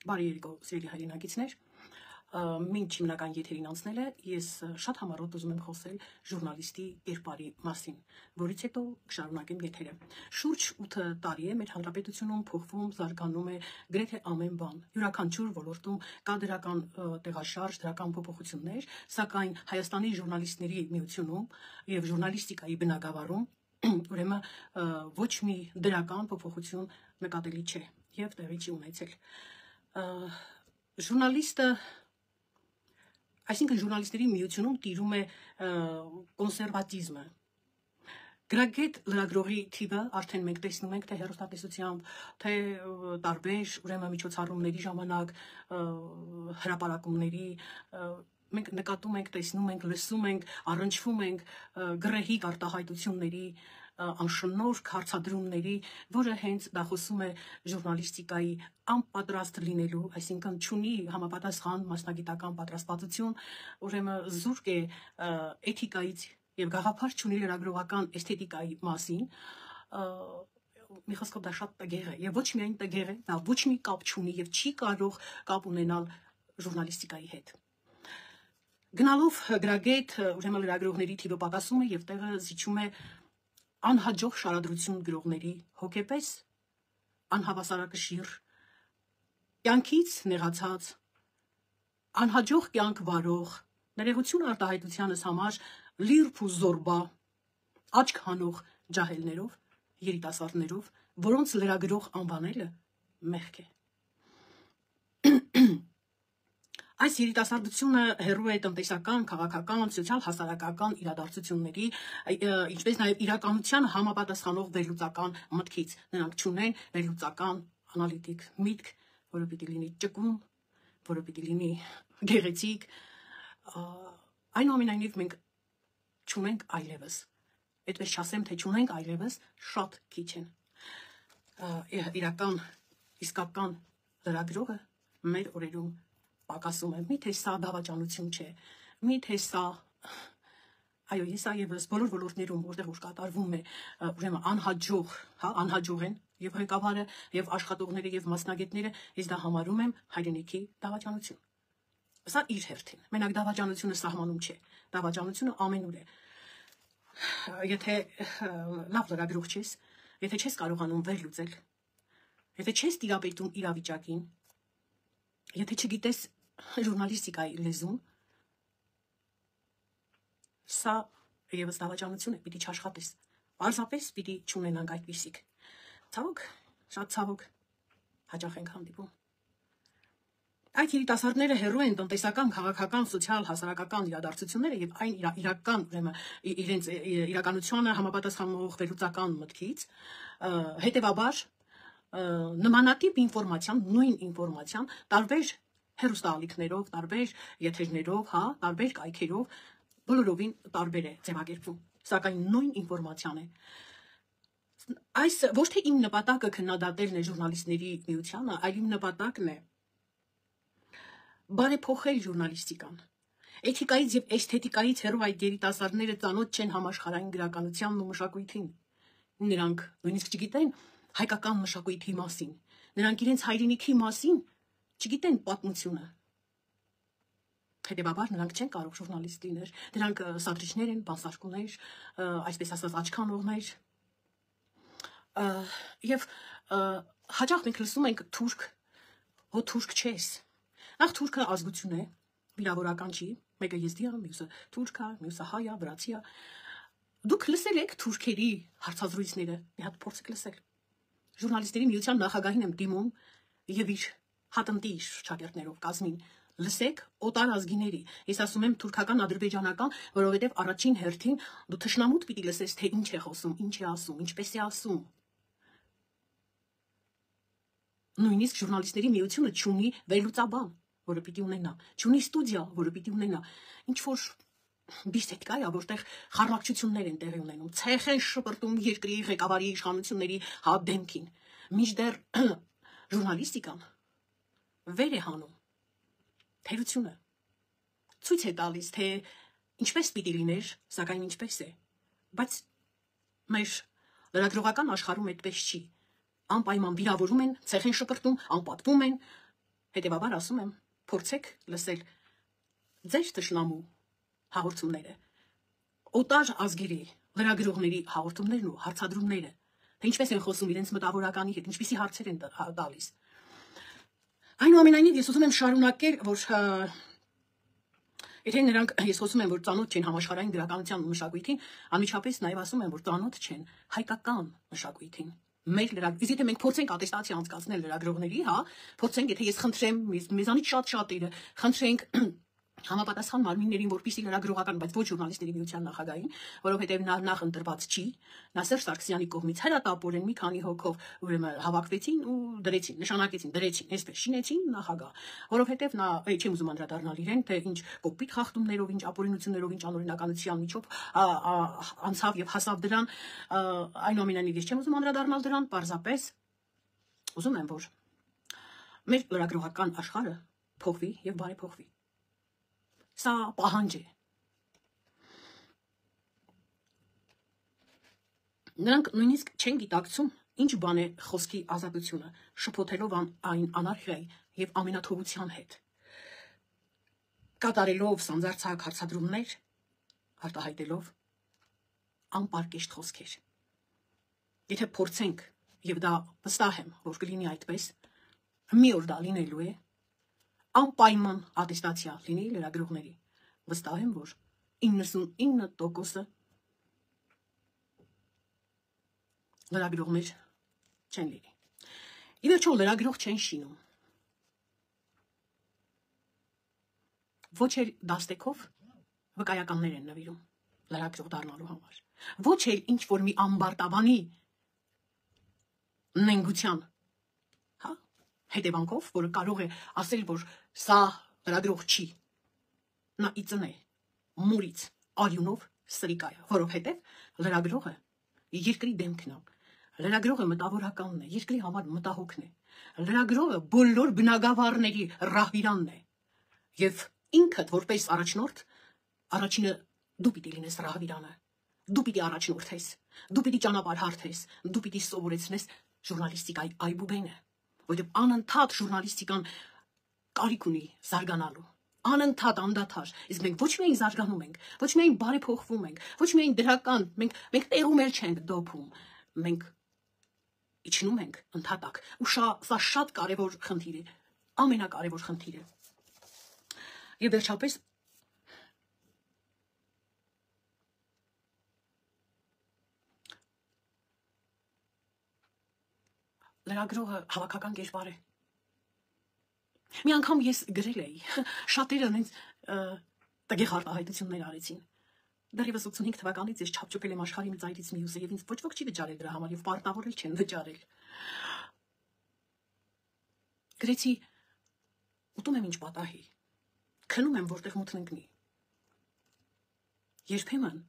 Բարի երեկո, սիրելի հայրենակիցներ, մինչ հիմնական եթերին անցնել է, ես շատ համառոտ ուզում եմ խոսել ժուրնալիստի կերպարի մասին, որից հետո կշարունակեմ եթերը։ Շուրջ 8 տարի է մեր հանրապետությունում փոխվում, զարգանում է գրեթե ամեն բան։ Յուրաքանչյուր ոլորտում կա դրական տեղաշարժ, դրական փոփոխություններ, սակայն Հայաստանի ժուրնալիստների միությունում եւ ժուրնալիստիկայի բնագավառում ուրեմն ոչ մի դրական փոփոխություն նկատելի չէ եւ տեղի չի ունեցել։ Ժուրնալիստը, այսինքն ժուրնալիստների միությունում տիրում է կոնսերվատիզմը։ Գրագետ լրագրողի թիվը արդեն մենք տեսնում ենք թե հեռուստատեսությամբ, թե տարբեր ուրեմն միջոցառումների ժամանակ, հրապարակումների մենք նկատում ենք, տեսնում ենք, լսում ենք, առնչվում ենք գրեհիկ արտահայտությունների, անշնորհք հարցադրումների, որը հենց դա խոսում է ժուրնալիստիկայի անպատրաստ լինելու, այսինքն չունի համապատասխան մասնագիտական պատրաստվածություն, ուրեմն զուրկ է էթիկայից եւ գաղափար չունի լրագրողական էսթետիկայի մասին, մի խոսքով դա շատ տգեղ է եւ ոչ միայն տգեղ է, դա ոչ մի կապ չունի եւ չի կարող կապ ունենալ ժուրնալիստիկայի հետ։ Գնալով գրագետ, ուրեմն լրագրողների թիվը պակասում է եւ տեղը զիջում է անհաջող շարադրություն գրողների հոգեպես, անհավասարակշիռ, կյանքից նեղացած, անհաջող կյանք վարող, ներողություն արտահայտությանս համար լիրբ ու զորբա, աչք հանող ջահելներով, երիտասարդներով, որոնց լրագրող անվանելը մեղք է։ Այս երիտասարդությունը հեռու է տնտեսական, քաղաքական, սոցիալ-հասարակական իրադարձությունների, ինչպես նաև իրականության համապատասխանող վերլուծական մտքից։ Նրանք չունեն վերլուծական անալիտիկ միտք, որը պիտի լինի ճկուն, որը պիտի լինի գեղեցիկ, այնուամենայնիվ մենք չունենք այլևս, այդպես չասեմ, թե չունենք այլևս, շատ քիչ են։ Իրական, իսկական լրագրողը մեր օրերում պակասում է, միթե սա դավաճանություն չէ, միթե սա, այո, ես այևս բոլոր ոլորտներում, որտեղ որ կատարվում է, ուրեմն անհաջող, անհաջող են եւ ղեկավարը, եւ աշխատողները, եւ մասնագետները, ես դա համարում եմ հայրենիքի դավաճանություն։ Սա իր հերթին, մենակ դավաճանությունը սահմանում չէ, դավաճանությունը ամենուր է։ Եթե լավ լրագրող չես, եթե չես կարողանում վերլուծել, եթե չես տիրապետում իրավիճակին, եթե չգիտես ժուրնալիստիկայի լեզուն, սա եւս դավաճանություն է, պիտի չաշխատես, պարզապես պիտի չունենանք այդպիսիք։ Ցավոք, շատ ցավոք, հաճախ ենք հանդիպում։ Այդ երիտասարդները հեռու են տնտեսական, քաղաքական, սոցիալ, հասարակական իրադարձությունները եւ այն իրական, ուրեմն իրենց իրականությանը համապատասխանող վերլուծական մտքից, հետեւաբար նմանատիպ ինֆորմացիան, նույն ինֆորմացիան տարբեր հեռուստաալիքներով, տարբեր եթերներով, տարբեր կայքերով բոլորովին տարբեր է ձևակերպվում, սակայն նույն ինֆորմացիան է։ Այս ոչ թե իմ նպատակը քննադատելն է ժուրնալիստների միությանը, այլ իմ նպատակն է բարեփոխել ժուրնալիստիկան։ Էթիկայից եւ էսթետիկայից հեռու այդ երիտասարդները ծանոթ չեն համաշխարհային գրականությանն ու մշակույթին։ Նրանք նույնիսկ չգիտեն հայկական մշակույթի մասին։ Նրանք իրենց հայրենիքի մասին չգիտեն պատմությունը։ Հետևաբար նրանք չեն կարող ժուրնալիստ լինել։ Նրանք սադրիչներ են, բանսարկուներ, այսպես ասած աչքանողներ։ Եվ հաճախ մենք լսում ենք թուրք, հո թուրք չես։ Նախ թուրքը ազգություն է, վիրավորական չի, մեկը եզդի է, մյուսը թուրք է, մյուսը հայ է, վրացի է։ Դուք լսել եք թուրքերի հարցազրույցները, մի հատ փորձեք լսել։ Ժուրնալիստների միության նախագահին եմ դիմում եւ իր հատնտի շրջակերտներով կազմին լսեք օտար ազգիների։ Ես ասում եմ թուրքական, ադրբեջանական, որովհետեւ առաջին հերթին դու թշնամուտ պիտի լսես, թե ինչ է խոսում, ինչ է ասում, ինչպես է ասում։ Նույնիսկ ժուրնալիստների միությունը չունի վերլուծաբան, որը պիտի ունենա, չունի ստուդիա, որը պիտի ունենա։ Ինչ որ բիզնես կա, որտեղ խառնակցություններ են տեղի ունենում, ցեխ են շպրտում երկրի ղեկավարի իշխանությունների դեմքին։ Մինչդեռ ժուրնալիստիկան վեր է հանում թերությունը, ցույց է տալիս, թե ինչպես պիտի լիներ, սակայն ինչպես է, բայց մեր լրագրողական աշխարհում այդպես չի։ Անպայման վիրավորում են, ցեխ են շպրտում, անպատվում են, Հետևաբար ասում եմ, փորձեք լսել ձեր թշնամու հաղորդումները, օտար ազգերի լրագրողների հաղորդումներն ու հարցադրումները, թե ինչպես են խոսում իրենց մտավորականի հետ, ինչպիսի հարցեր են տալիս։ Այնուամենայնիվ ես ուզում եմ շարունակել, որ եթե նրանք ես խոսում եմ, որ ծանոթ չեն համաշխարհային գրականության մշակույթին, անմիջապես նաև ասում եմ, որ ծանոթ չեն հայկական մշակույթին։ Մեր լրագրողից, եթե մենք փորձենք ատեստացիա անցկացնել լրագրողների, հա, փորձենք, եթե ես խնդրեմ մեզանից շատերը, խնդրենք համապատասխան մարմիններին, որպեսզի լրագրողական, բայց ոչ ժուրնալիստների միության նախագահին, որովհետև նա նախ ընտրված չի, նա Սերժ Սարգսյանի կողմից հրատապորեն մի քանի հոգով ուրեմն հավաքվեցին ու դրեցին, նշանակեցին, դրեցին, այսպես շինեցին նախագահ, որովհետև նա չեմ ուզում անդրադառնալ իրեն, թե ինչ կոպիտ խախտումներով, ինչ ապօրինություններով, ինչ անօրինականության միջով անցավ եւ հասավ դրան, այնուամենայնիվ ես չեմ ուզում անդրադառնալ դրան, պարզապես ուզում եմ, որ մեր լրագրողական աշխարհը փոխվի եւ բարեփոխվի։ Սա պահանջ է։ Նրանք նույնիսկ չեն գիտակցում, ինչ բան է խոսքի ազատությունը, շփոթելով այն անարխիայի եւ ամենաթողության հետ։ Կատարելով սանձարձակ հարցադրումներ, արտահայտելով անպարկեշտ խոսքեր։ Եթե փորձենք, եւ դա վստահ եմ, որ կլինի այդպես, մի օր դա լինելու է, անպայման ատեստացիա լինի լրագրողների։ Վստահ եմ, որ 99% լրագրողներ չեն լինի։ Ի վերջո լրագրող չեն շինում։ Ոչ էլ դաստեքով վկայականներ են նվիրում լրագրող դառնալու համար։ Ոչ էլ ինչ որ մի ամբարտավանի նենգության հետևանքով, որը կարող է ասել, որ սա լրագրող չի, նա իծն է, մուրից, արյունով սրիկայա, որովհետև լրագրողը երկրի դեմքն է, լրագրողը մտավորականն է, երկրի համար մտահոգն է, լրագրողը բոլոր բնագավառների ռահվիրանն է, եւ ինքդ որպես առաջնորդ, առաջինը դու պիտի լինես ռահվիրանը, դու պիտի առաջնորդես, դու պիտի ճանապարհ հարթես, դու պիտի սովորեցնես ժուրնալիստիկայի այբուբենը, որովհետև անընդհատ ժուրնալիստիկան կարիք ունի զարգանալու, անընդհատ անդադար, իսկ մենք ոչ միայն զարգանում ենք, ոչ միայն բարեփոխվում ենք, ոչ միայն դրական, մենք տեղում էլ չենք դոփում, մենք իջնում ենք ընդհատակ, ու սա շատ կարևոր խնդիր է, ամենակարևոր խնդիրը։ Եվ վերջապես լրագրողը հավաքական կերպար է։ Մի անգամ ես գրել էի, շատերը ինձ տգեղ արտահայտություններ արեցին։ Դեռևս 85 թվականից ես չափչոփել եմ աշխարհի մի ծայրից մյուսը եւ ինձ ոչ ոք չի վճարել դրա համար եւ պարտավորել չեն վճարել։ Գրեցի, ուտում եմ ինչ պատահի, քնում եմ որտեղ մութն ընկնի։ Երբեմն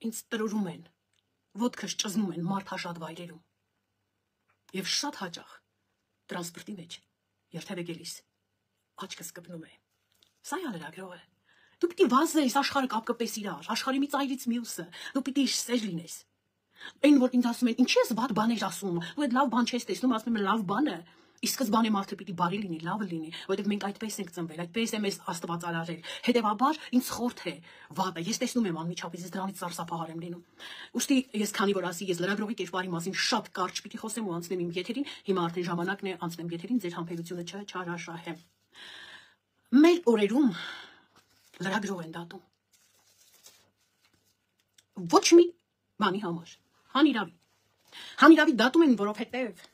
ինձ տրորում են, ոտքս ճզնում են մարդաշատ վայրերում։ Եվ շատ հաճախ տրանսպորտի մեջ երթևէ գելիս աչքս կպնում է։ Սա է լրագրողը։ Դու պիտի վազես աշխարհը կապկպես իրար, աշխարհի մի ծայրից մյուսը, դու պիտի սեր լինես։ Այն որ ինձ ասում են, ինչի՞ ես վատ բաներ ասում, դու այդ լավ բան չես տեսնում, ասում եմ լավ բանը, ի սկզբանե մարդը պիտի բարի լինի, լավը լինի, որովհետև մենք այդպես ենք ծնվել, այդպես է մեզ Աստված արարել։ Հետևաբար ինձ խորթ է վատը, ես տեսնում եմ անմիջապես, ես դրանից սարսափահար եմ լինում։ Ուստի ես քանի որ ասի, ես լրագրողի կերպարի մասին շատ կարճ պիտի խոսեմ ու անցնեմ իմ եթերին, հիմա արդեն ժամանակն է անցնեմ եթերին, ձեր համբերությունը չհարաշահեմ։ Մեր օրերում լրագրող են դատում։ Ոչ մի բանի համար, հանիրավի դատում են, որովհետև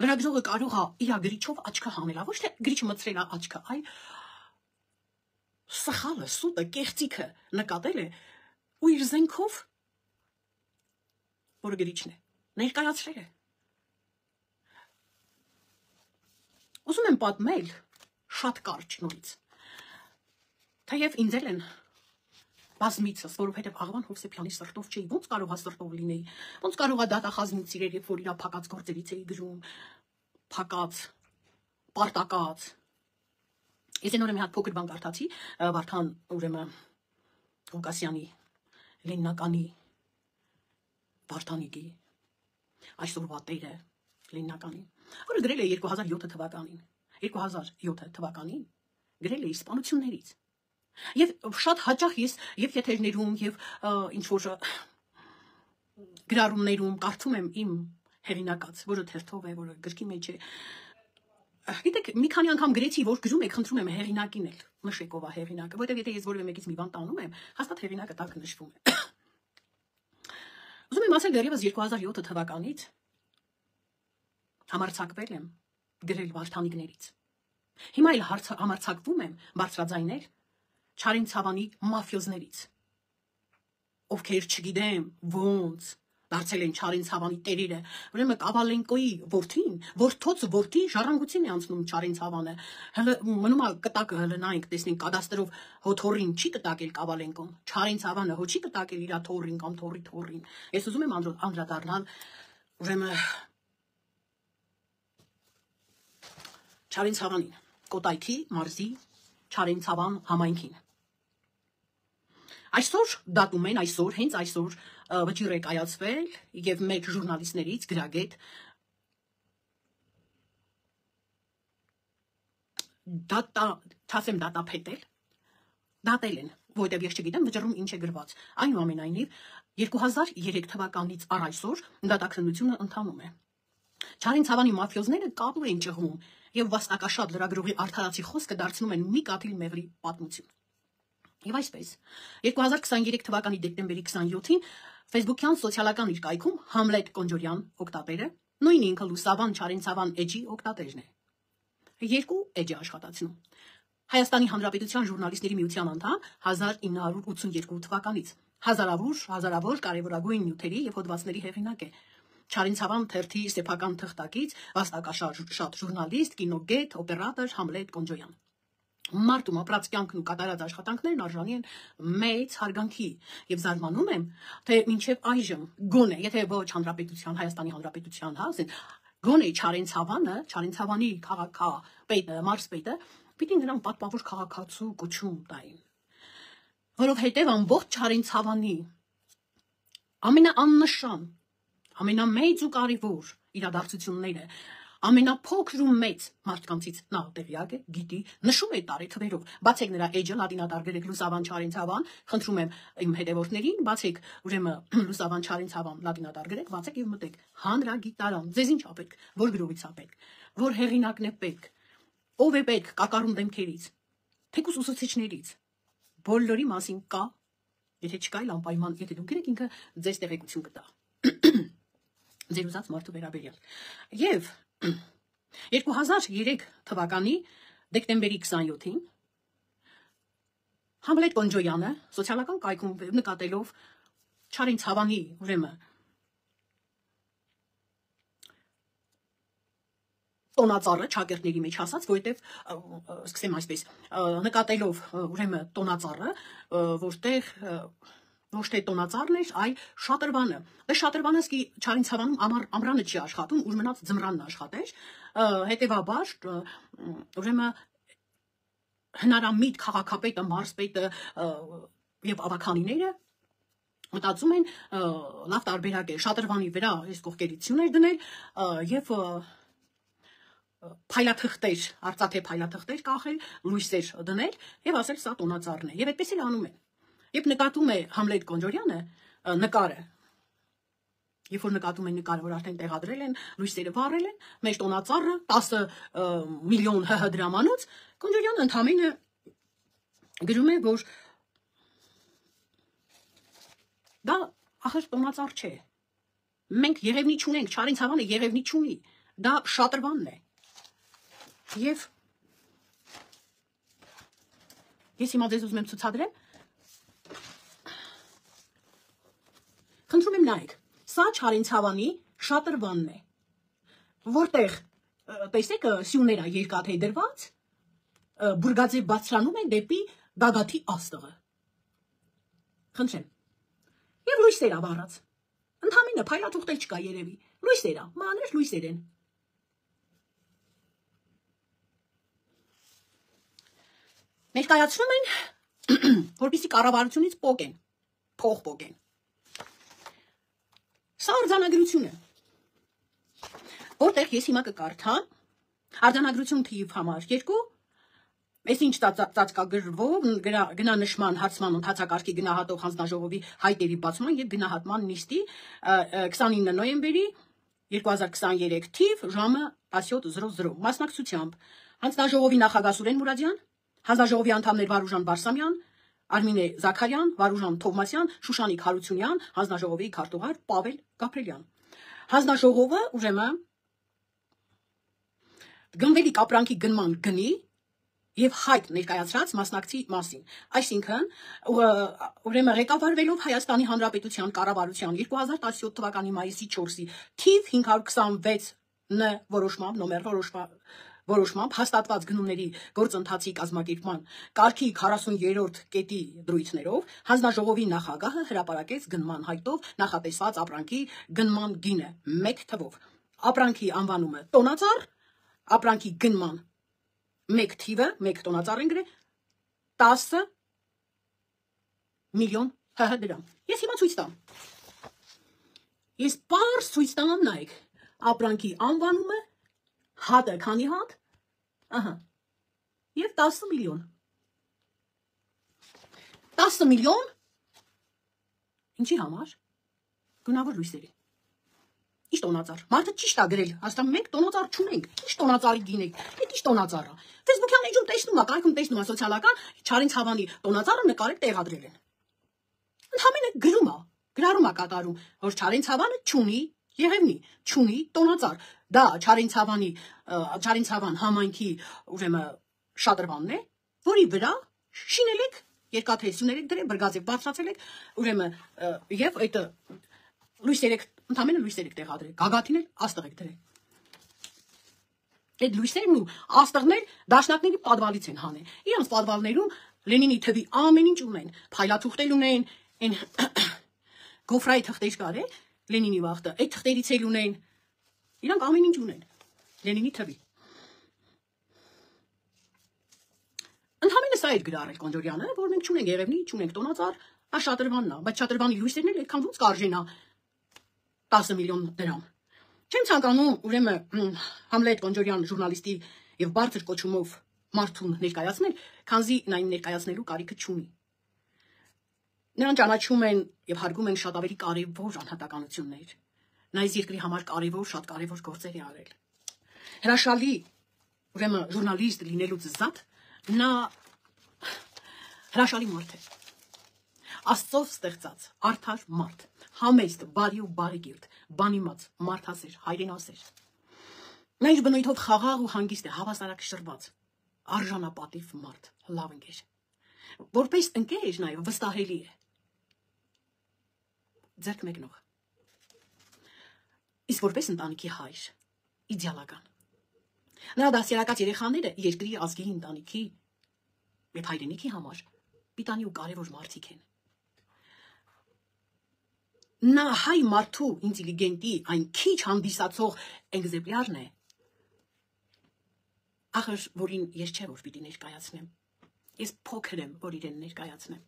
լրագրողը կարող է իր գրիչով աչքը հանել, ոչ թե գրիչը մտցրել է աչքը, այլ սխալը, սուտը, կեղծիքը նկատել է ու իր զենքով, որը գրիչն է, ներկայացրել է։ Ուզում եմ պատմել շատ կարճ նորից, թեև ինձ էլ են բազմիցս, որովհետև Աղվան Հովսեփյանի սրտով չէի, ոնց կարող է սրտով լինեի, ոնց կարող է դատախազնից իրեր, երբ որ իր փակած գործերից էի գրում, փակած, պարտակած։ Ես նորը մի հատ փոքր բան կարդացի, Վարդան ուրեմն Ղուկասյանի Լենինականի Վարդանիկի այսօրվա տերը Լենինականի, որը գրել է 2007 թվականին։ 2007 թվականին գրել էի սպանություններից։ Եվ շատ հաճախ ես եւ եթերներում եւ ինչ որ գրառումներում կարդում եմ իմ հեղինակած, որը թերթով է, որը գրքի մեջ է։ Գիտեք, մի քանի անգամ գրեցի, որ գրում եք, խնդրում եմ հեղինակին էլ նշեք ով է հեղինակը, որտեղ եթե ես որևէ մեկից մի բան տանում եմ, հաստատ հեղինակը տակ նշվում է։ Ուզում եմ ասել, դեռևս 2007 թվականից համարձակվել եմ գրել Վարդանիկներից։ Հիմա էլ համարձակվում եմ բարձրաձայնել Չարենցավանի մաֆիոզներից, ովքեր չգիտեմ ոնց դարձել են Չարենցավանի տերերը, ուրեմն Կավալենկոյի որդին, որդոց որդի ժառանգություն է անցնում Չարենցավանը, հələ մնում է կտակը հլնայինք, տեսնենք կադաստրով հոթորին չի կտակել Կավալենկոն, Չարենցավանը հո չի կտակել իր թորին կամ թորին։ Ես ուզում եմ անդրադառնալ ուրեմն Չարենցավանին, Կոտայքի մարզի Չարենցավան համայնքին։ Այսօր դատում են, հենց այսօր վճիռ է կայացվել եւ մեկ ժուրնալիստներից գրագետ դատել են, որտեղ ես չգիտեմ վճռում ինչ է գրված։ Այնուամենայնիվ 2003 թվականից առ այսօր դատաքննությունը ընթանում է։ Չարենցավանի մաֆիոզները կապու են ճղում եւ վաստակաշատ լրագրողի արդարացի խոսքը դարձնում են մի կաթիլ մեղրի պատմություն։ Եվ այսպես 2023 թվականի դեկտեմբերի 27-ին Facebook-յան սոցիալական իր կայքում Համլետ Կոնջորյան օգտատերը, նույն ինքը Լուսավան Չարենցավան էջի օգտատերն է։ Երկու էջ է աշխատացնում։ Հայաստանի Հանրապետության ժուրնալիստների միության անդամ 1982 թվականից հազարավոր կարևորագույն նյութերի եւ հոդվածների հեղինակ է։ Չարենցավան թերթի սեփական թղթակից վաստակաշատ ժուրնալիստ, կինոգետ, օպերատոր Համլետ Կոնջորյան։ Մարդում ապրած կյանքն ու կատարած աշխատանքներն արժանի են մեծ հարգանքի եւ զարմանում եմ, թե մինչեւ այժմ գոնե, եթե ոչ Հանրապետության, Հայաստանի Հանրապետության, ասեն, գոնե Չարենցավանի քաղաքապետը, մարզպետը պիտի նրան պատվավոր քաղաքացու կոչում տային, որովհետեւ ամբողջ Չարենցավանի ամենաաննշան, ամենամեծ ու կարևոր իրադարձությունները ամենափոքր ու մեծ մարդկանցից նա տեղյակ է, գիտի, նշում է տարեթվերով։ Բացեք նրա էջը, լատինատար գրեք Լուսավան Չարենցավան, խնդրում եմ իմ հետևորդներին, բացեք ուրեմն Լուսավան Չարենցավան, լատինատար գրեք, բացեք եւ մտեք։ Հանրագիտարան, ձեզ ինչ ա պետք, որ գրողից ա պետք, որ հեղինակն է պետք, ով է պետք կակառում դեմքերից, թեկուս ուսուցիչներից, բոլորի մասին կա, եթե չկա էլ անպայման, եթե դուք գրեք ինքը ձեզ տեղեկություն կտա։ Ձեր ուզած մարդու վերաբերյալ։ Եվ 2003 թվականի դեկտեմբերի 27-ին Համլետ Կոնջոյանը սոցիալական կայքում նկատելով Չարենցավանի ուրեմն տոնածառը ճակերտների մեջ ասած, որովհետև սկսեմ այսպես, նկատելով ուրեմն տոնածառը, որտեղ ոչ թե տոնածառն էր, այլ շատրվանը։ Դե շատրվանը սկի Չարենցավանում ամրանը չի աշխատում, ուր մնաց ձմրանն աշխատեր, հետևաբար ուրեմն հնարամիտ քաղաքապետը, մարզպետը եւ ավականիները մտածում են լավ տարբերակ է շատրվանի վրա այս կողքերություններ դնել եւ փայլաթղթեր, արծաթե փայլաթղթեր կախել, լույսեր դնել եւ ասել սա տոնածառն է։ Եվ այդպես էլ անում են։ Երբ նկատում է Համլետ Կոնջորյանը նկարը, երբ որ նկատում են նկարը, որ արդեն տեղադրել են, լույսերը վառել են, մեջ տոնածառը 10 միլիոն ՀՀ դրամանոց, Կոնջորյանը ընդհանրապես գրում է, որ դա ախր տոնածառ չէ։ Մենք Եղևնի չունենք, Չարենցավանը Եղևնի չունի, դա շատրվանն է։ Եվ ես հիմա ձեզ ուզում եմ ցուցադրել, խնդրում եմ նայեք, սա Չարենցավանի շատրվանն է, որտեղ տեսեք սյուները երկաթե դրված, բուրգաձև բարձրանում են դեպի գագաթի աստղը։ Խնդրեմ։ Եվ լույսեր ա վառած։ Ընդհանրապես փայլաթուղթ չկա երևի։ Լույսեր ա, մանր լույսեր են։ Ներկայացնում են, որպեսզի կառավարությունից փող պոկեն։ Սա արձանագրություն է, որտեղ ես հիմա կկարդամ Արձանագրություն թիվ համար 2, այսինչ ծածկագրվող գնա նշման հարցման ընթացակարգի գնահատող հանձնաժողովի հայտերի բացման եւ գնահատման նիստի 29 նոյեմբերի 2023 թիվ ժամը 17:00 մասնակցությամբ հանձնաժողովի նախագահ Սուրեն Մուրադյան, հանձնաժողովի անդամներ Վարուժան Բարսամյան, Արմինե Զաքարյան, Վարուժան Թովմասյան, Շուշանիկ Հարությունյան, հանձնաժողովի քարտուղար Պավել Գաբրելյան։ Հանձնաժողովը ուրեմն գնվելիք ապրանքի գնման գնի եւ հայտ ներկայացրած մասնակցի մասին, այսինքն ուրեմն ղեկավարվելով Հայաստանի Հանրապետության կառավարության 2017 թվականի մայիսի 4-ի թիվ 526 ն որոշմամբ հաստատված գնումների գործընթացի կազմակերպման կարգի 40-րդ կետի դրույթներով հանձնաժողովի նախագահը հրապարակեց գնման հայտով նախատեսված ապրանքի գնման գինը 1 թվով, ապրանքի անվանումը տոնածառ, ապրանքի գնման 1 թիվը 1 տոնածառ են գրել 10 միլիոն ՀՀ դրամ։ Ես հիմա ցույց տամ։ Ես պարզ ցույց տամ, նայեք, ապրանքի անվանումը հատը քանի հատ, ահա, եւ 10 միլիոն։ 10 միլիոն ինչի համար։ Գունավոր լույսերի։ Ինչ տոնածառ։ Մարդը ճիշտ է գրել, հաստատ մենք տոնածառ չունենք։ Ինչ տոնածառի գինեք։ Այդ ինչ տոնածառ է։ Facebook-յան էջում տեսնում ա, կայքում տեսնում ա սոցիալական Չարենց Հավանի տոնածառը նկարել տեղադրել են։ Ընդհանրապես գրում է, գրառում է կատարում, որ Չարենց Հավանը չունի Եղևնի, չունի տոնածառ։ Դա Չարենց Հավան համայնքի ուրեմն շատրվանն է, որի վրա շինել եք, երկաթե սյուներ եք դրել, բրգաձև բարձրացել եք, ուրեմն եւ այդ լույսեր եք, ընդհանրապես լույսեր եք տեղադրել, գագաթին էլ աստղ եք դրել։ Այդ լույսերն ու աստղներ դաշնակների պատվալից են հանել։ Իրանց պատվալներում Լենինի թվի ամեն ինչ ունեն, փայլաթուղթեր ունեն, այն գոֆրայի թղթեր կար է, Լենինի վախտը, այդ թղթերից էլ ունեն, իրանք ամեն ինչ ունեն, Լենինի թվի։ Ընդհանրապես սա էր գրառել Կոնջորյանը, որ մենք չունենք Եղևնի, չունենք տոնածառ, դա շատրվանն է, բայց շատրվանի լույսերն էլ այդքան ոնց կարժենա 10 միլիոն դրամ։ Չեմ ցանկանում ուրեմն Համլետ Կոնջորյան ժուրնալիստի եւ բարձր կոչումով մարդուն ներկայացնել, քանզի նա այն ներկայացնելու կարիքը չունի։ Նրան ճանաչում են եւ հարգում են շատ ավելի կարեւոր անհատականություններ։ Նա այս երկրի համար շատ կարեւոր գործեր է արել։ Հրաշալի ուրեմն ժուրնալիստ լինելուց զատ նա հրաշալի մարդ է։ Աստծով ստեղծած արդար մարդ, համեստ, բարի ու բարեկիրթ, բանիմաց, մարդասեր, հայրենասեր։ Նա իր բնույթով խաղաղ ու հանգիստ է, հավասարակշռված, արժանապատիվ մարդ, լավ ընկեր։ Որպես ընկեր նաեւ վստահելի է։ Ձեռք մեկնող։ Իսկ որպես ընտանիքի հայր, իդեալական։ Նրա դասերակաց երեխաները երկրի ազգի ընտանիքի եւ հայրենիքի համար պիտանի ու կարևոր մարդիկ են։ Նա հայ մարդու ինտելիգենտի այն քիչ հանդիսացող էգզեմպլյարն է, ախր որին ես չէ որ պիտի ներկայացնեմ։ Ես փոքր եմ, որ իրեն ներկայացնեմ։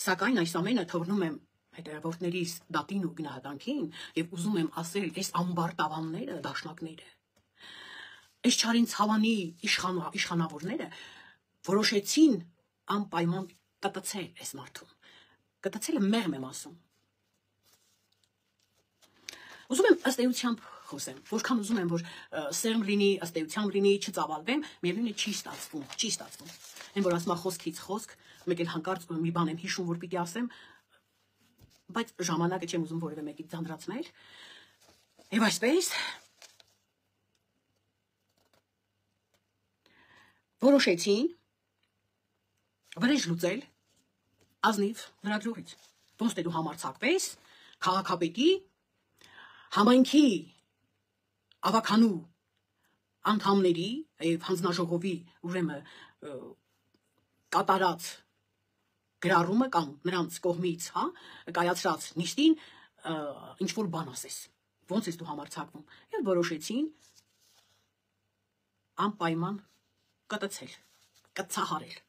Սակայն այս ամենը թողնում եմ հետևորդներիս դատին ու գնահատանքին եւ ուզում եմ ասել, այս ամբարտավանները, դաշնակները, այս Չարենց Հավանի իշխանավորները որոշեցին անպայման կտցել այս մարդուն։ Կտցելը մեղմ եմ ասում։ Ուզում եմ ըստ էությամբ խոսեմ, որքան ուզում եմ, որ սերմ լինի, ըստ էությամբ լինի, չծավալվեմ, միևնույնն է չի ստացվում։ Այն որ ասում է խոսքից խոսք, մեկ էլ հանկարծ մի բան եմ հիշում, որ պիտի ասեմ, բայց ժամանակը չեմ ուզում որևէ մեկից ձանձրացնել։ Եվ այսպես որոշեցին վրեժ լուծել ազնիվ լրագրողից։ Ոնց թե դու համարձակվես քաղաքապետի համայնքի ավականու անդամների եւ հանձնաժողովի ուրեմն կատարած գրառումը կամ նրանց կողմից, հա, կայացրած նիստին ինչ որ բան ասես։ Ոնց ես դու համարձակվում։ Եվ որոշեցին անպայման կտցել, կցահարել։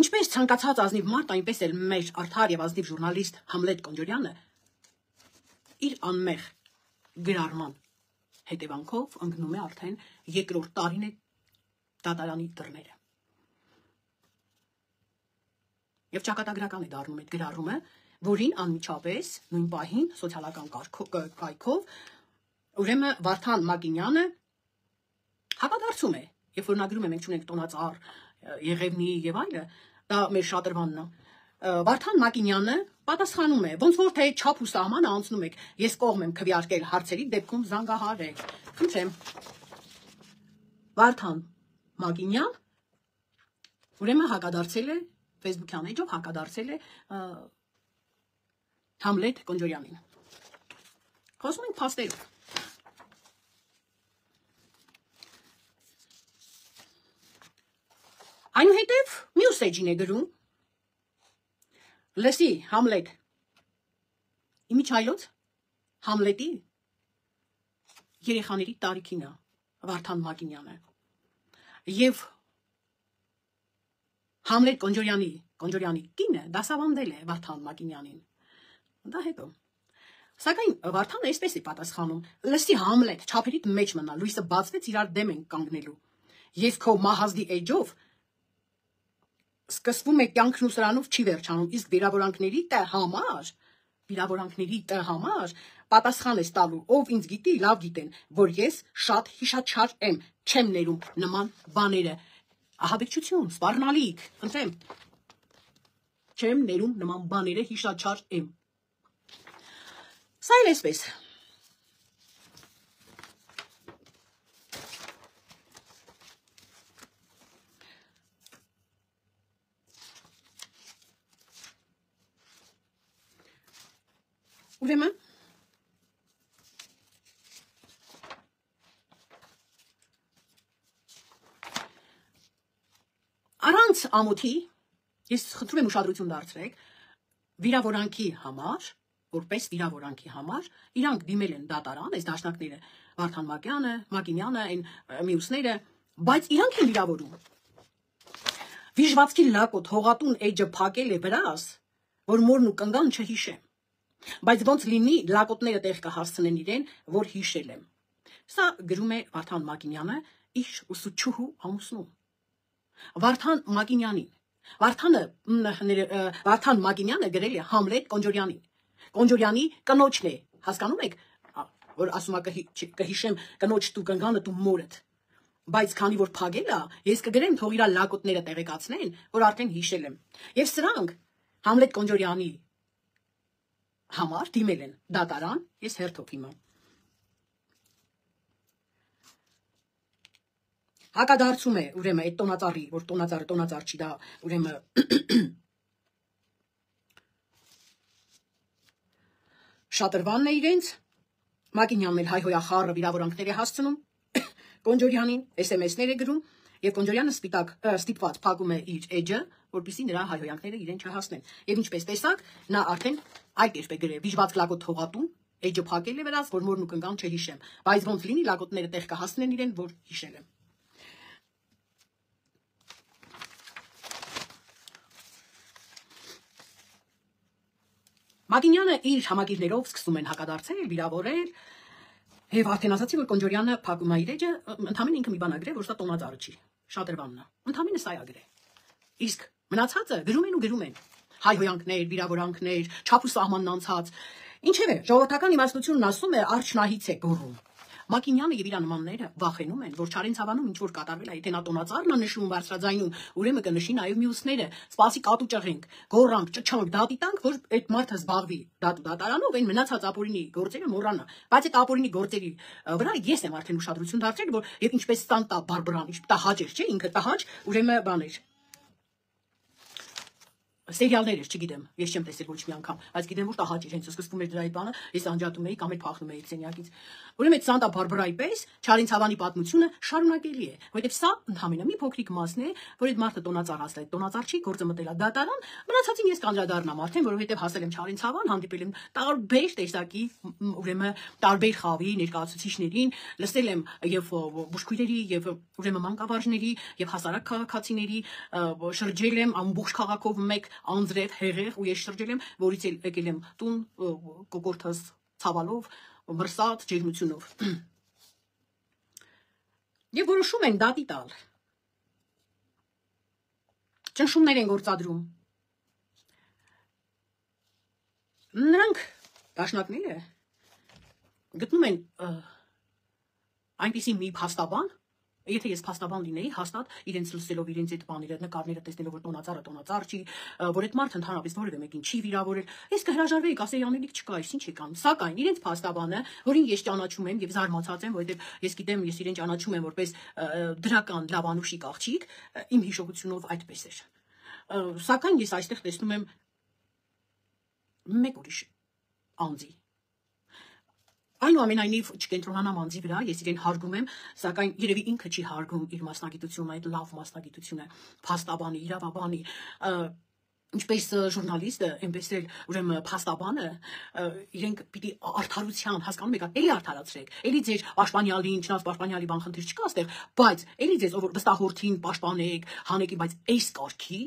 Ինչպես ցանկացած ազնիվ մարդ, այնպես էլ մեր արդար եւ ազնիվ ժուրնալիստ Համլետ Կոնջորյանը իր անմեղ գրառման հետևանքով ընկնում է արդեն երկրորդ տարին է դատարանի դռները։ Եվ ճակատագրական է դառնում այդ գրառումը, որին անմիջապես նույն պահին սոցիալական կայքով ուրեմն Վարդան Մակինյանը հակադարձում է, երբ որ նա գրում է մենք չունենք տոնածառ, Եղևնի եւ այլը, դա մեր շատրվանն է։ Վարդան Մակինյանը պատասխանում է, ոնց որ թե չափ ու սահմանը անցնում եք, ես կողմ եմ քվեարկել հարցերի դեպքում զանգահարել։ Խնդրեմ։ Վարդան Մակինյան ուրեմն հակադարձել է Facebook-յան էջով հակադարձել է Համլետ Կոնջորյանին։ Խոսում ենք փաստերով։ Այնուհետև մյուս էջին է գրում. Լսի, Համլետ, իմիջայլոց Համլետի երեխաների տարիքին է Վարդան Մակինյանը։ Եվ Համլետ Կոնջորյանի կինը դասավանդել է Վարդան Մակինյանին։ Դա հետո։ Սակայն Վարդանը այսպես է պատասխանում. Լսի Համլետ, չափերիդ մեջ մնա, լույսը բացվեց, իրար դեմ ենք կանգնելու։ Ես քո մահազդի էջով սկսվում է կյանքն ու սրանով չի վերջանում, իսկ վիրավորանքների տը համար պատասխան ես տալու, ով ինձ գիտի, լավ գիտեն, որ ես շատ հիշաչար եմ, չեմ ներում նման բաները, ահաբեկչություն, սպառնալիք, խնդրեմ, չեմ ներում նման բաները, հիշաչար եմ։ Սա էլ էսպես։ Ուրեմն առանց ամոթի ես խնդրում եմ ուշադրություն դարձրեք վիրավորանքի համար, որպես վիրավորանքի համար իրանք դիմել են դատարան, այս դաշնակները Վարդան Մակինյանը, այն մյուսները, բայց իրանք են վիրավորում։ Վիժվածքի լակոտ հողատուն էջը փակել է վրաս, որ մորն ու կնգան չհիշեմ։ Բայց ոնց լինի լակոտները տեղ կհասցնեն իրեն, որ հիշել եմ։ Սա գրում է Վարդան Մակինյանը իր ուսուցչուհու ամուսնուն։ Վարդան Մակինյանին։ Վարդան Մակինյանը գրել է Համլետ Կոնջորյանին։ Կոնջորյանի կնոջն է, հասկանում եք, որ ասում է կհիշեմ կնոջ դու կնգանը դու մորդ։ Բայց քանի որ փագել է, ես կգրեմ թող իրա լակոտները տեղեկացնեն, որ արդեն հիշել եմ։ Եվ սրանք Համլետ Կոնջորյանի համար դիմել են դատարան, ես հերթով հիմա։ Հակադարձում է ուրեմն այդ տոնածառի, որ տոնածառ չի, դա ուրեմն շատրվանն է իրենց, Մակինյանն էլ հայհոյախառը վիրավորանքներ է հասցնում, Կոնջորյանին SMS-ներ է գրում, եւ Կոնջորյանը ստիպված փակում է իր էջը, որպեսզի նրա հայհոյանքները իրեն չհասնեն։ Եվ ինչպես տեսակ, նա արդեն այլ կերպ է գրել, վիժված լակոտ հողատուն, էջը փակել է վրաս, որ մորն ու կնգան չհիշեմ, բայց ոնց լինի լակոտները տեղ կհասնեն իրեն, որ հիշել եմ։ Մակինյանը իր համագիրներով սկսում են հակադարձել, վիրավորել, եւ արդեն ասացի, որ Կոնջորյանը փակում է իր էջը, ընդամենը ինքը մի բան է գրել, որ սա տոնածառը չի, շատրվանն է, ընդամենը սա է գրել։ Իսկ մնացածը գրում են ու գրում են, հայհոյանքներ, վիրավորանքներ, չափ ու սահմանն անցած, ինչևէ, ժողովրդական իմաստությունն ասում է արչնահից է գոռում։ Մակինյանը եւ իր նմանները վախենում են, որ Չարենց հավանում ինչ որ կատարվել է, եթե նա տոնածառն է նշում բարձրաձայնում, ուրեմն կնշի նաեւ մյուսները, սպասի կատու ճղենք, գոռանք, ճչանք, դատի տանք, որ այդ մարդը զբաղվի դատարանով, այն մնացած ապօրինի գործերը մոռանա։ Բայց այդ ապօրինի գործերի վրա ես եմ արդեն ուշադրություն դարձրել, որ եւ ինչպես Սանտա Բարբարան, տահաճ էր, չէ, ինքը տահաճ, ուրեմն բաներ։ սերիալներ էր, չգիտեմ, ես չեմ տեսել ոչ մի անգամ, բայց գիտեմ որ տհաճ էր, հենց սկսվում էր դրա այդ բանը, ես անջատում էի կամ էլ փախնում էի սենյակից։ Ուրեմն այդ Սանտա Բարբարայի պես Չարլին Ցավանի պատմությունը շարունակելի է, որովհետև սա ընդհանրապես մի փոքրիկ մասն է, որ այդ մարդը տոնածառ հասել է, տոնածառ չի, գործը մտել է դատարան, մնացածին ես կանդրադառնամ արդեն, որովհետև հասել եմ Չարլին Ցավան, հանդիպել եմ տարբեր տեսակի, ուրեմն տարբեր խավի ներկայացուցիչներին, լսել եմ եւ բուժքույրերի եւ ուրեմն մանկավարժների եւ հասարակ քաղաքացիների, շրջել եմ ամբողջ քաղաքով մեկ անձրև հեղեղ ու ես շրջել եմ, որից էլ եկել եմ տուն կոկորտս ցավալով, մրսած ջերմությունով։ Եվ որոշում են դատի տալ։ Ճնշումներ են գործադրում։ Նրանք դաշնակները գտնում են այնպիսի մի փաստաբան, եթե ես փաստաբան լինեի, հաստատ իրենց լսելով իրենց այդ բաները, նկարները տեսնելով որ տոնածառը չի, որ այդ մարդը ընդհանրապես որևէ մեկին չի վիրավորել, ես կհրաժարվեի, կասեի անելիք չկա, ինչ եք անում։ Սակայն իրենց փաստաբանը, որին ես ճանաչում եմ եւ զարմացած եմ, որովհետեւ ես գիտեմ, ես իրեն ճանաչում եմ որպես դրական լավանուշիկ աղջիկ, իմ հիշողությունով այդպես էր։ Սակայն ես այստեղ տեսնում եմ մեկ ուրիշ անձի։ Այնուամենայնիվ չկենտրոնանամ անձի վրա, ես իրեն հարգում եմ, սակայն երևի ինքը չի հարգում իր մասնագիտությունը, այդ լավ մասնագիտությունը, փաստաբանի, իրավաբանի, ինչպես ժուրնալիստը, այնպես էլ ուրեմն փաստաբանը, իրենք պիտի արդարության, հասկանում եք, էլի արդարացրեք, էլի ձեր պաշտպանյալին, չնայած պաշտպանյալի բան խնդիր չկա այստեղ, բայց էլի ձեզ ով վստահորդին պաշտպանեք, հանեք, բայց այս կարգի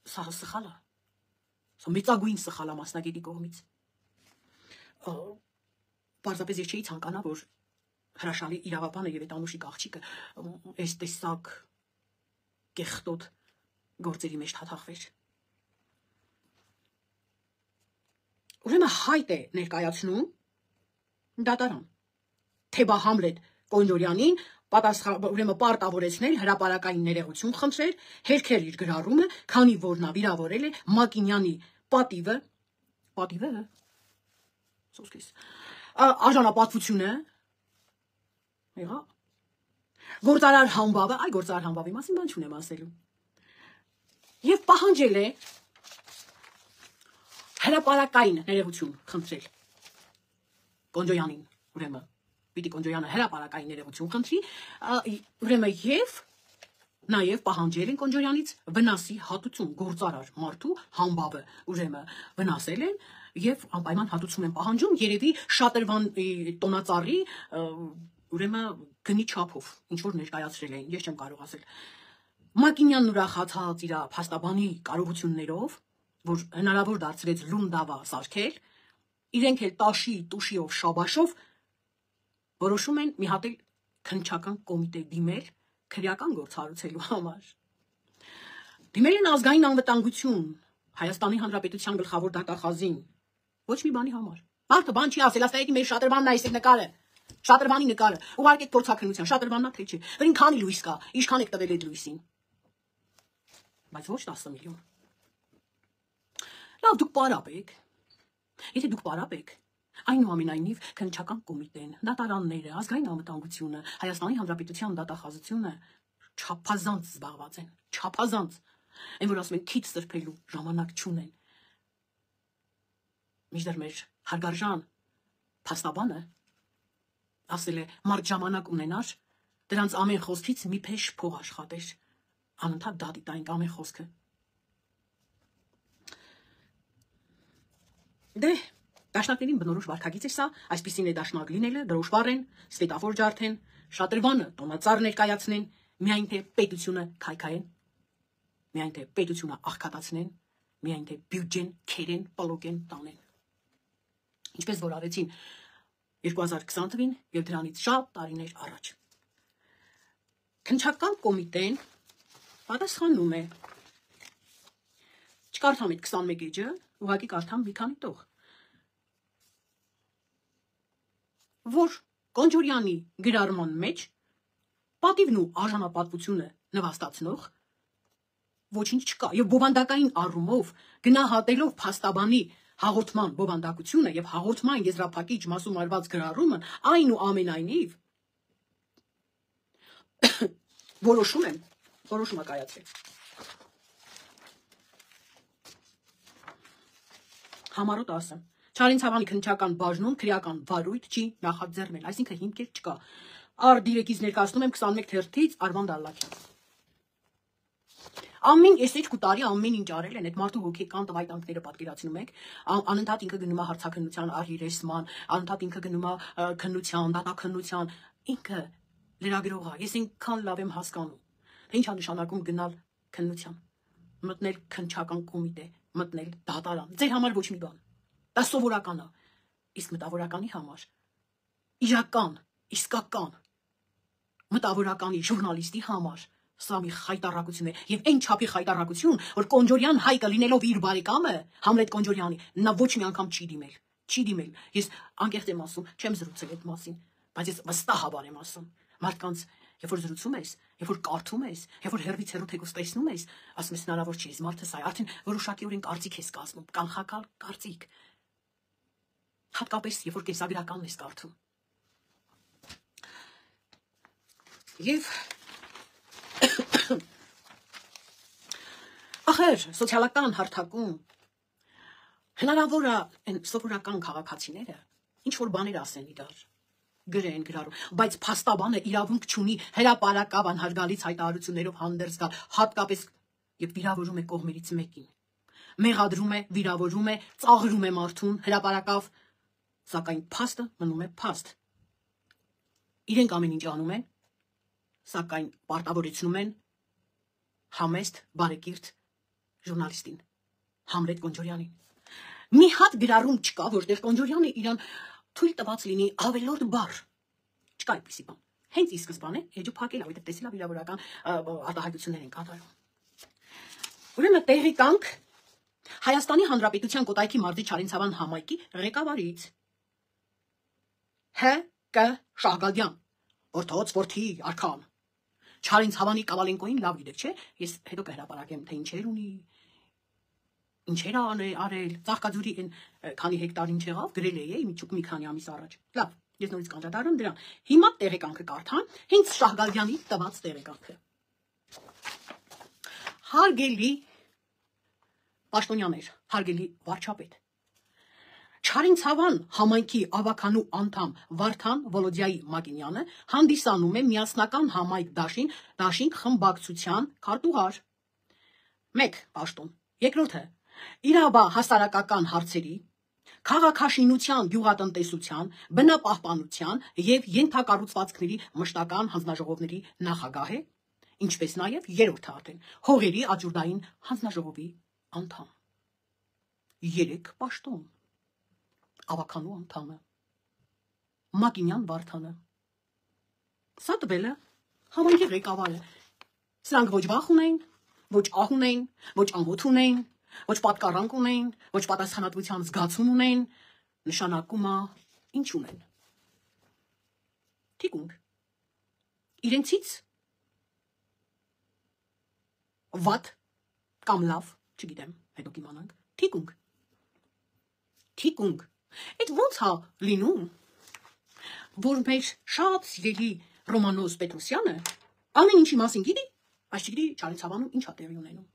սա սխալ է։ Սա մեծագույն սխալ է մասնագետի կողմից։ Պարզապես ես չէի ցանկանա, որ հրաշալի իրավաբանը եւ այդ անուշիկ աղջիկը այս տեսակ կեղտոտ գործերի մեջ թաթախվեր։ Ուրեմն հայտ է ներկայացնում դատարան, Թեբա Համլետ Կոնդորյանին ուրեմն պարտավորեցնել հրապարակային ներողություն խնդրել, հերքել իր գրառումը, քանի որ նա վիրավորել է Մակինյանի պատիվը, արժանապատվությունը, եղա, գործարար համբավը, այ գործարար համբավի մասին բան չունեմ ասելու, եւ պահանջել է հրապարակային ներողություն խնդրել Կոնդոյանին, ուրեմն պիտի Կոնդոյանը հրապարակային ներողություն խնդրի, ուրեմն եւ նաեւ պահանջել են Կոնդոյանից վնասի հատուցում գործարար մարդու համբավը, ուրեմն վնասել են եւ անպայման հատուցում են պահանջում, երևի շատրվան տոնածառի ուրեմն գնի չափով, ինչ որ ներկայացրել էին, ես չեմ կարող ասել։ Մակինյանն ուրախացած իր փաստաբանի կարողություններով, որ հնարավոր դարձրեց լունդավա սարքել, իրենք էլ տաշի տուշիով շաբաշով որոշում են մի հատ էլ քննչական կոմիտե դիմել քրեական գործ հարուցելու համար։ Դիմել են ազգային անվտանգություն, Հայաստանի Հանրապետության գլխավոր դատախազին, ոչ մի բանի համար։ Մարդը բան չի ասել, ասա եկի մեր շատրվանն այս նկարը, շատրվանի նկարը, ուղարկեք փորձաքննության, շատրվանն թե չէ, որին քանի լույս կա, ինչքան եք տվել այդ լույսին։ Բայց ոչ 10 միլիոն։ Լավ, դուք պարապ եք։ Եթե դուք պարապ եք, այնուամենայնիվ քննչական կոմիտեն, դատարանները, ազգային անվտանգությունը, Հայաստանի Հանրապետության դատախազությունը չափազանց զբաղված են, չափազանց, այն որ ասում են քիչ սրբելու ժամանակ չունեն։ Մինչդեռ մեր հարգարժան փաստաբանը ասել է մարդ ժամանակ ունենար, դրանց ամեն խոսքից մի փեշ փող աշխատեր, անընդհատ դատի տայինք ամեն խոսքը։ Դե Դաշնակներին բնորոշ վարքագիծ է սա, այսպիսին է դաշնակ լինելը, դրոշվառ են, սվետաֆոր ջարդեն, շատրվանը տոնածառ ներկայացնեն, միայն թե պետությունը քայքայեն, միայն թե պետությունը աղքատացնեն, միայն թե բյուջեն քերեն, պլոկեն տանեն։ Ինչպես որ արեցին 2020 թվին եւ դրանից շատ տարիներ առաջ։ Քննչական կոմիտեն պատասխանում է։ Չկարդամ այդ 21 էջը, ուղղակի կարդամ մի քանի տող։ Որ Կոնդորյանի գրառման մեջ պատիվն ու արժանապատվությունը նվաստացնող ոչինչ չկա եւ բովանդակային առումով գնահատելով փաստաբանի հաղորդման բովանդակությունը եւ հաղորդման եզրափակիչ մասում արված գրառումն այնուամենայնիվ որոշումը կայացրել։ Համառոտ ասեմ։ Չարենցավանի քննչական բաժնում քրեական վարույթ չի նախաձեռնել, այսինքն հիմքեր չկա։ Ardիրեկից ներկայացնում եմ 21 թերթից Արման Դալլաքյան։ Ամեն 2 տարի ամեն ինչ արել են, այդ մարդու հոգեկան տվայտանքները պատկերացնում եք, անընդհատ ինքը գնում է հարցաքննության արհիրեսման, անընդհատ ինքը գնում է քննության, դատաքննության, ինքը լրագրող է, ես ինքան լավ եմ հասկանում, թե ինչ է նշանակում գնալ քննության, մտնել քննչական կոմիտե, մտնել դատարան, ձեր համար ոչ մի բան, դա սովորական է, իսկ մտավորականի համար, իրական, իսկական, մտավորականի, ժուրնալիստի համար, սա մի խայտառակություն է, և այն չափի խայտառակություն, որ Կոնջորյան Հայկը լինելով իր բարեկամը, Համլետ Կոնջորյանի, նա ոչ մի անգամ չի դիմել, ես անկեղծ եմ ասում, չեմ զրուցել այդ մասին, բայց ես վստահաբար եմ ասում, մարդկանց, երբ որ զրուցում ես, երբ որ կարդում ես, երբ որ հեռվից հեռու թեկուզ տեսնում ես, ասում ես հնարավոր չի, ես մարդը սա է, արդեն որոշակիորեն կարծիք ես կազմում, կանխակալ կարծիք, հատկապես երբ որ կենսագրականն ես կարդում։ Եվ ախր սոցիալական հարթակում հնարավոր է այն սովորական քաղաքացիները ինչ-որ բաներ ասեն իրար, գրեն, գրառում, բայց փաստաբանը իրավունք չունի հրապարակավ անհարգալից հայտարարություններով հանդերձ գալ, հատկապես երբ վիրավորում է կողմերից մեկին, մեղադրում է, վիրավորում է, ծաղրում է մարդուն հրապարակավ, սակայն փաստը մնում է փաստ։ Իրենք ամեն ինչ անում են, սակայն պարտավորեցնում են համեստ, բարեկիրթ ժուրնալիստին, Համլետ Կոնջորյանին։ Մի հատ գրառում չկա, որտեղ Կոնջորյանը իրան թույլ տված լինի ավելորդ բառ։ Չկա այդպիսի բան։ Հենց ի սկզբանե էջը փակել է, որտեղ տեսել է վիրավորական արտահայտություններ են կատարում։ Ուրեմն տեղի կանք Հայաստանի Հանրապետության Կոտայքի մարզի Չարենցավան համայնքի ղեկավարից Հ.Կ. Շահգալյան, Որթոց որդի արքան։ Չարենցավանի Կավալենկոին լավ գիտեք, չէ՞։ Ես հետո կհրապարակեմ, թե ինչեր ունի, ինչեր արել, Ծաղկաձորի այն քանի հեկտար ինչ եղավ, գրել էի մի քանի ամիս առաջ։ Լավ, ես նորից կանջադառնում դրան։ Հիմա տեղեկանքը կարդամ, հենց Շահգալյանի տված տեղեկանքը։ Հարգելի պաշտոնյաներ, հարգելի վարչապետ, Չարենցավան համայնքի ավականու անդամ Վարդան Վոլոդիայի Մակինյանը հանդիսանում է միասնական համայնք դաշինք խմբակցության քարտուղար։ 1. Պաշտոն։ Երկրորդը իրավա հասարակական հարցերի, քաղաքաշինության, գյուղատնտեսության, բնապահպանության և ենթակառուցվածքների մշտական հանձնաժողովների նախագահ է, ինչպես նաև երրորդը արդեն հողերի աջուրդային հանձնաժողովի անդամ։ 3. Պաշտոն։ Ավականու անդամը Մակինյան Վարդանը։ Սա տվելը համայնքի ղեկավարը։ Սրանք ոչ վախ ունեն, ոչ ահ ունեն, ոչ ամոթ ունեն, ոչ պատկառանք ունեն, ոչ պատասխանատվության զգացում ունեն, նշանակում է ինչ ունեն։ Թիկունք։ Իրենցից վատ կամ լավ, չգիտեմ, հետո կիմանանք, թիկունք։ Թիկունք։ Այդ ոնց է լինում, որ մեր շատ սիրելի Ռոմանոս Պետրոսյանը ամեն ինչի մասին գիտի, բայց չգիտի Չարենցավանում ինչ է տեղի ունենում։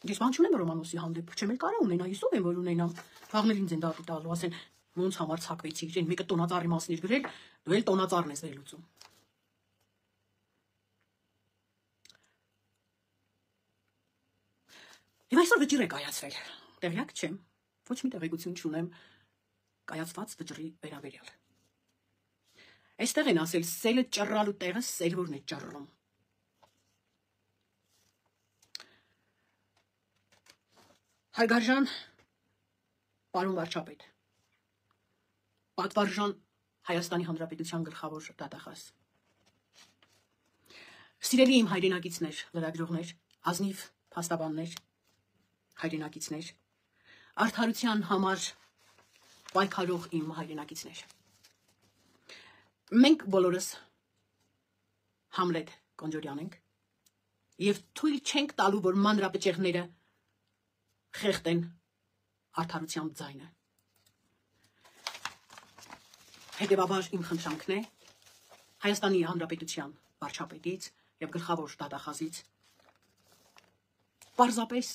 Ես բան չունեմ Ռոմանոսի հանդեպ, չեմ էլ կարող ունենա, ես ով եմ որ ունենամ, վաղներ ինձ են դատի տալու, ասեն ոնց համար ցակվեցիք, իրեն մեկը տոնածառի մասին էր գրել, դու էլ տոնածառն ես վերլուծում։ Եվ այսօր վճիռ է կայացվել, տեղյակ չեմ, ոչ մի տեղեկություն չունեմ կայացված վճռի վերաբերյալ։ Այստեղ են ասել սելը ճռռալու տեղը սելվորն է ճռռում։ Հարգարժան պարոն վարչապետ, պատվարժան Հայաստանի Հանրապետության գլխավոր դատախազ, սիրելի իմ հայրենակիցներ, լրագրողներ, ազնիվ փաստաբաններ, հայրենակիցներ, արդարության համար պայքարող իմ հայրենակիցներ։ Մենք բոլորս Համլետ Կոնջորյան ենք և թույլ չենք տալու, որ մանրապճեղները խեղդեն արդարության ձայնը։ Հետևաբար իմ խնդրանքն է Հայաստանի Հանրապետության վարչապետից և գլխավոր դատախազից պարզապես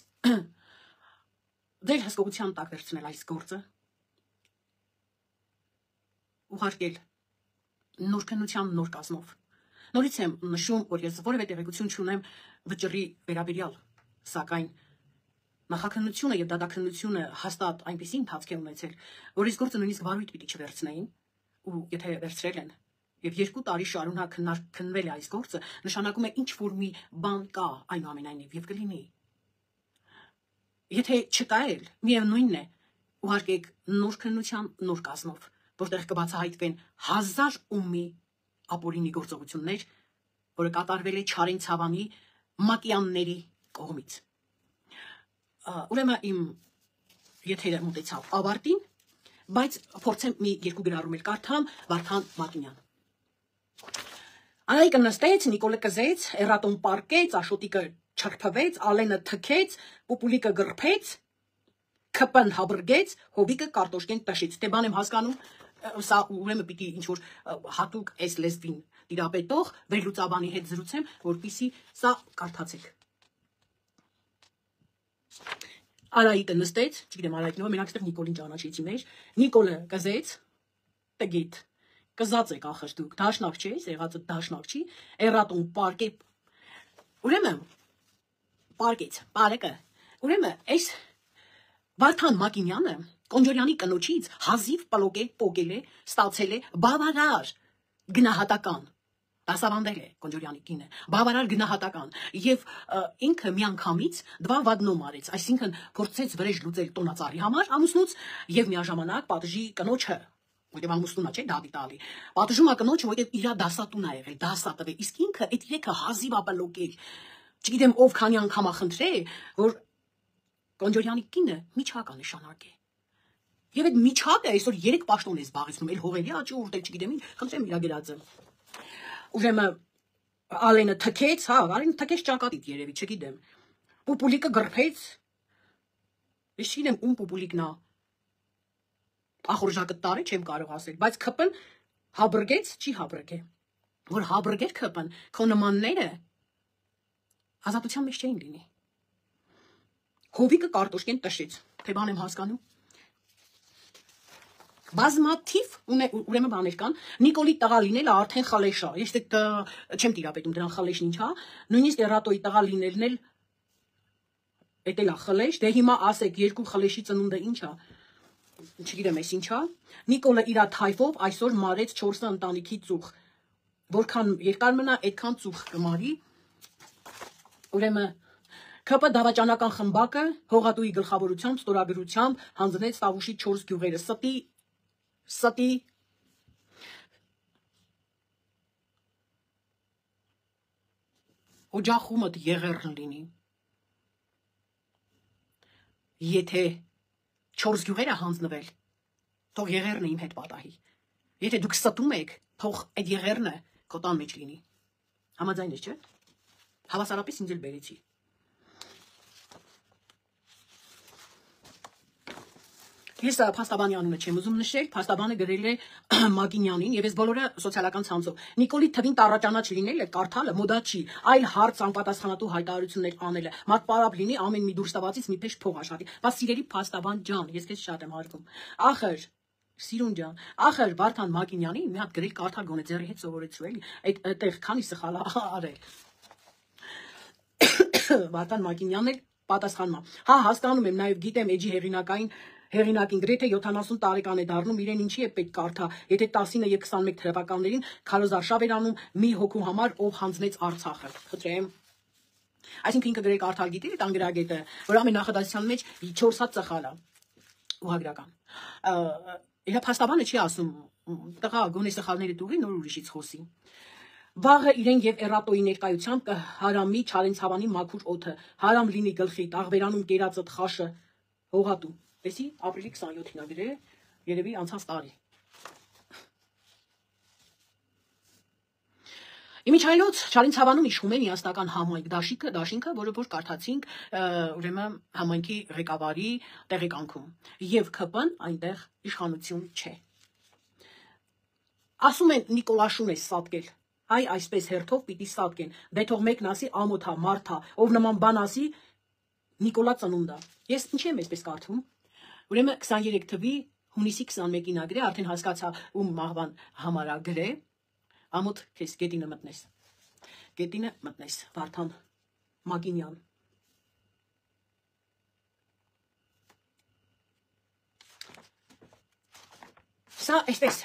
ձեր հսկողության տակ վերցնել այս գործը, ուղարկել նոր քննության նոր կազմով։ Նորից եմ նշում, որ ես որևէ տեղեկություն չունեմ վճռի վերաբերյալ, սակայն նախաքննությունը եւ դատաքննությունը հաստատ այնպիսի ընթացք է ունեցել, որ այս գործը նույնիսկ վարույթ պիտի չվերցնեին, ու եթե վերցրել են եւ 2 տարի շարունակ քննվել է այս գործը, նշանակում է ինչ որ մի բան կա այնուամենայնիվ եւ կլինի։ Եթե չկա էլ, միևնույնն է, ուղարկեք նոր քննության նոր կազմով, որտեղ կբացահայտվեն 1000 ու մի ապօրինի գործողություններ, որը կատարվել է Չարեն Ցավանի մակյանների կողմից։ Ուրեմն իմ եթերը մոտեցավ ավարտին, բայց փորձեմ մի 2 գրառում էլ կարդամ Վարդան Մակինյան։ Անայիկը նստեց, Նիկոլը կզեց, Էրատոն պարկեց, Աշոտիկը չրփվեց, Ալենը թքեց, Պուպուլիկը գրփեց, Քպն հաբրգեց, Հովիկը կարտոշկեն տշից։ Դե բան եմ հասկանում, սա ուրեմն պիտի ինչ որ հատուկ այս լեզվին տիրապետող վերլուծաբանի հետ զրուցեմ, որպեսզի սա կարդացեք։ Արայիկը նստեց, չգիտեմ Արայիկն ով, մենք այստեղ Նիկոլին ճանաչեցի մեր, Նիկոլը կզեց, տգիտ, կզած եք ախր դուք, դաշնակ չես, եղածը դաշնակ չի, Էրատոն պարկե, ուրեմն պարկեց, պարեկը, ուրեմն այս Վարդան Մակինյանը Կոնջորյանի կնոջից հազիվ պոկել է, ստացել է բավարար գնահատական, դասավանդել է Կոնջորյանի կինը, բավարար գնահատական, եւ ինքը միանգամից դվա վադնոմ արեց, այսինքն փորձեց վրեժ լուծել տոնածառի համար ամուսնուց եւ միաժամանակ պատժի կնոջը, որտեղ ամուսնունա չէ Դավիթ տալի, պատժում է կնոջը, որտեղ իր դասատուն է եղել, դասա տվել, իսկ ինքը այդ երեքը հազիվ ապլոկել, չգիտեմ ով քանի անգամ խնդրե, որ Կոնջորյանի կինը միջակ է նշանակե։ Եվ այդ միջակը այսօր 3 պաշտոն է զբաղեցնում, էլ հողերի աճուրդ, էլ չգիտեմ ինչ, խնդրեմ իրա գրածը։ Ուրեմն Ալենը թքեց, հա, Ալենը թքեց ճակատիտ երևի, չգիտեմ։ Պուպուլիկը գրփեց։ Ես չգիտեմ ում պուպուլիկն է։ Ախորժակը տարի չեմ կարող ասել, բայց Քպն հաբրգեց, չի հաբրգե։ Որ հաբրգեր Քպն, քո նմանները ազատության մեջ չէին լինի։ Հովիկը կարտոշկեն տշեց, թե բան եմ հասկանում։ Բազմաթիվ ուրեմն բաներ կան, Նիկոլի տղա լինելը արդեն խալեշ է, ես չեմ տիրապետում դրան խալեշն ինչ է, նույնիսկ Էրատոյի տղա լինելն էլ էդ էլ է խլեշ, դե հիմա ասեք 2 խլեշի ծնունդը ինչ է, չգիտեմ ես ինչ է, Նիկոլը իր թայֆով այսօր մարեց 4 ընտանիքի ծուխ, որքան երկար մնա, այդքան ծուխ կմարի, ուրեմն ՔՊ դավաճանական խմբակը հողատուի գլխավորությամբ, ստորագրությամբ հանձնեց Տավուշի 4 գյուղերը, ստի օջախումդ եղերն լինի, եթե 4 գյուղերը հանձնվել, թող եղերնը իմ հետ պատահի, եթե դուք ստում եք, թող այդ եղերնը քո տան մեջ լինի, համաձայն ես չէ, հավասարապես ինձ էլ բերեցի, ես Փաստաբանի անունը չեմ ուզում նշել, Փաստաբանը գրել է Մակինյանին եւ ես բոլորը սոցիալական ցանցով։ Նիկոլի թվին տառաճանաչ լինելը, կարդալը մոդա չի, այլ հարց անպատասխանատու հայտարարություններ անելը։ Մարդ պարապ լինի, ամեն մի դուրս տվածից մի պես փող աշխատի։ Բայց սիրելի Փաստաբան ջան, ես քեզ շատ եմ հարգում։ Ախր Սիրուն ջան, ախր Վարդան Մակինյանին մի հատ գրել կարդալ գոնե ձեռի հետ սովորեցու էլի, այդտեղ քանի սխալ արել։ Վարդան Մակինյանն էլ պատասխանում է։ Հա, հասկանում եմ, նաեւ գիտեմ էջի հեղինակին գրեթե 70 տարեկան է դառնում, իրեն ինչի է պետք կարդա, եթե 19 եւ 21 թվականներին քարոզարշավ էր անում մի հոգու համար, ով հանձնեց Արցախը։ Խնդրեմ։ Այսինքն ինքը գրել կարդալ գիտի այդ անգրագետը, որ ամեն նախադասության մեջ 4 հատ ծխալ է։ Ուղղագրական։ Իր Փաստաբանը չի ասում, տղա գոնե սխալները դուղի նոր ուրիշից խոսի։ Վաղը իրեն եւ Էրատոյի ներկայությամբ կհարամի Չարեն Ցավանի մաքուր օդը, հարամ լինի գլխի, աղբերանում կերածդ խաշը, հողատու։ Տեսի, ապրիլի 27-ին է գրել, երևի անցած տարի։ Իմիջայլոց Չարեն Ցավանում իշխում են իասնական համայնք դաշինքը, որը որ կարդացինք ուրեմն համայնքի ղեկավարի տեղեկանքում, եւ ՔՊ-ն այնտեղ իշխանություն չէ։ Ասում են Նիկոլաշուն է սատկել, այ այսպես հերթով պիտի սատկեն, դե թող մեկն ասի ամոթա, մարդա, ով նման բան ասի, Նիկոլա ծնունդա։ Ես ինչի եմ այսպես կարդում։ Ուրեմն 23 թվի հունիսի 21-ին ագրե, արդեն հասկացա ում մահվան համարագրե, ամոթ քեզ գետինը մտնես։ Գետինը մտնես, Վարդան Մագինյան։ Սա այսպես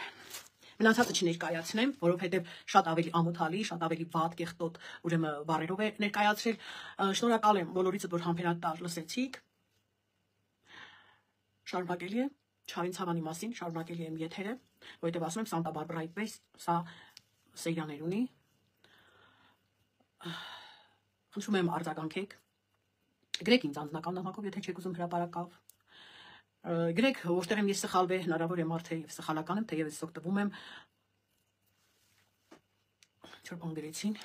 մնացածը չներկայացնեմ, որովհետև շատ ավելի ամոթալի, շատ ավելի վատ կեղտոտ ուրեմն բառերով է ներկայացրել։ Շնորհակալ եմ բոլորիցդ, որ համբերատար լսեցիք։ Շարունակելի է Չարին ցավանի մասին, շարունակելի եմ եթերը, որովհետև ասում եմ Սանտա Բարբարայի պես սա սերիաներ ունի։ Խնդրում եմ արձագանքեք։ Գրեք ինձ անձնական նամակով, եթե չեք ուզում հրապարակավ։ Գրեք, որտեղ եմ ես սխալվել, հնարավոր է մարդ է եւ սխալական եմ, թեև ես օգտվում եմ չոր բան գրեցին։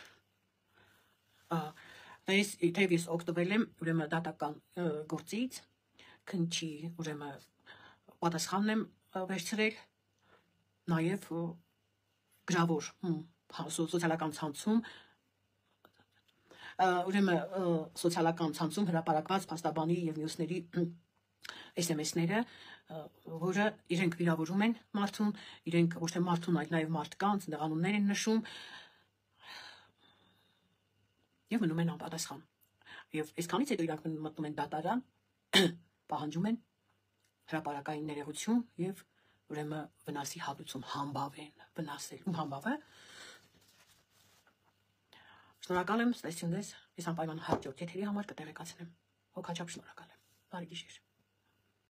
Թեև ես օգտվել եմ ուրեմն դատական գործից, քնչի ուրեմն պատասխանն եմ վերցրել, նաև գրավոր սոցիալական ցանցում ուրեմն սոցիալական ցանցում հրապարակված փաստաբանի եւ մյուսների SMS-ները, որը իրենք վիրավորում են մարդուն, իրենք ոչ թե մարդուն, այլ նաև մարդկանց դեղանուններ են նշում եւ մնում են անպատասխան։ Եվ այսքանից հետո իրանք մտնում են դատարան, պահանջում են հրապարակային ներողություն եւ ուրեմն վնասի հատուցում, համբավ են վնասել։ Ում համբավը։ Շնորհակալ եմ, ստեսյունես, ես անպայման հաջորդ եթերի համար կտեղեկացնեմ։ Հոգաչափ շնորհակալ եմ։ Բարի գիշեր։